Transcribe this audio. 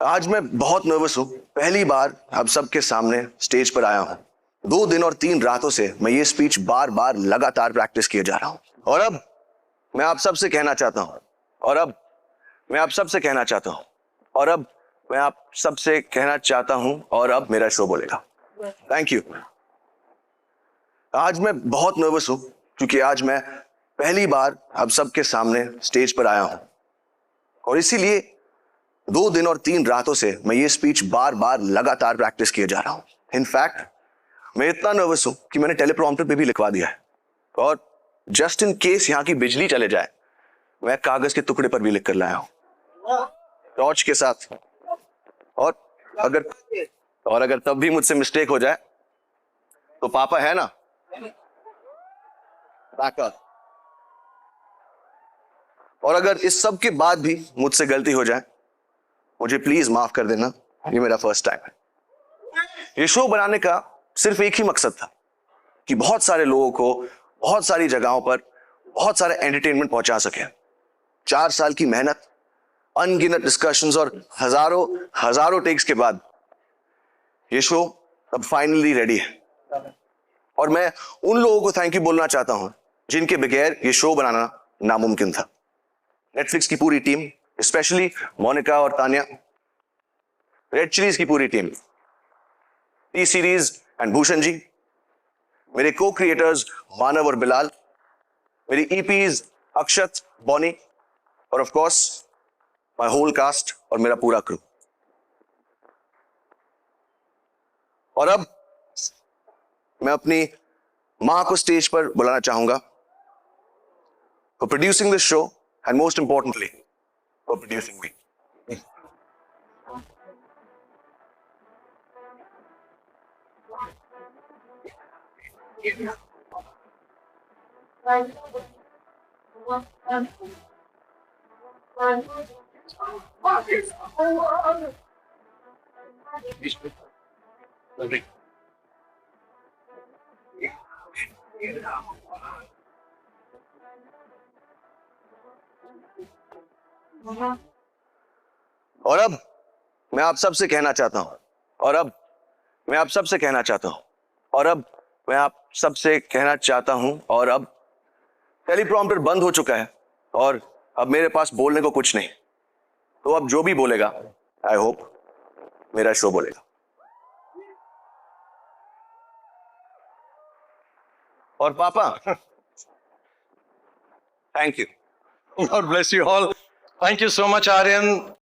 आज मैं बहुत नर्वस हूँ। पहली बार अब सबके सामने स्टेज पर आया हूँ। 2 दिन और 3 रातों से मैं ये स्पीच बार बार लगातार प्रैक्टिस किए जा रहा हूँ। और अब मैं आप सबसे कहना चाहता हूँ और अब मैं आप सबसे कहना चाहता हूँ और अब मैं आप सबसे कहना चाहता हूँ और अब मेरा शो बोलेगा। Thank you. आज मैं बहुत नर्वस हूँ क्योंकि आज मैं पहली बार अब सबके सामने स्टेज पर आया हूँ और इसीलिए 2 दिन और 3 रातों से मैं ये स्पीच बार बार लगातार प्रैक्टिस किए जा रहा हूँ। इनफैक्ट मैं इतना नर्वस हूँ कि मैंने टेलीप्रॉम्प्टर पे भी लिखवा दिया है और जस्ट इन केस यहाँ की बिजली चले जाए मैं कागज के टुकड़े पर भी लिख कर लाया हूँ टॉर्च के साथ। और अगर तब भी मुझसे मिस्टेक हो जाए तो पापा है ना बैकअप। और अगर इस सब के बाद भी मुझसे गलती हो जाए मुझे प्लीज माफ कर देना, ये मेरा फर्स्ट टाइम है। ये शो बनाने का सिर्फ एक ही मकसद था कि बहुत सारे लोगों को बहुत सारी जगहों पर बहुत सारे एंटरटेनमेंट पहुंचा सके। 4 साल की मेहनत, अनगिनत डिस्कशंस और हजारों टेक्स के बाद ये शो अब फाइनली रेडी है। और मैं उन लोगों को थैंक यू बोलना चाहता हूं जिनके बगैर ये शो बनाना नामुमकिन था। नेटफ्लिक्स की पूरी टीम, स्पेशली मोनिका और तानिया, रेड चिलीज की पूरी team, T Series and Bhushan ji, मेरे को क्रिएटर्स मानव और बिलाल, मेरी ईपीज अक्षत, बॉनी और of course my whole cast और मेरा पूरा क्रू। और अब मैं अपनी मां को स्टेज पर बुलाना चाहूंगा for producing this show and most importantly for producing me. और अब मैं आप सबसे कहना चाहता हूं और अब मैं आप सबसे कहना चाहता हूं और अब मैं आप सबसे कहना चाहता हूं और अब टेलीप्रॉम्प्टर बंद हो चुका है और अब मेरे पास बोलने को कुछ नहीं। तो अब जो भी बोलेगा आई होप मेरा शो बोलेगा। और पापा thank you. God bless you all. Thank you so much, Aryan.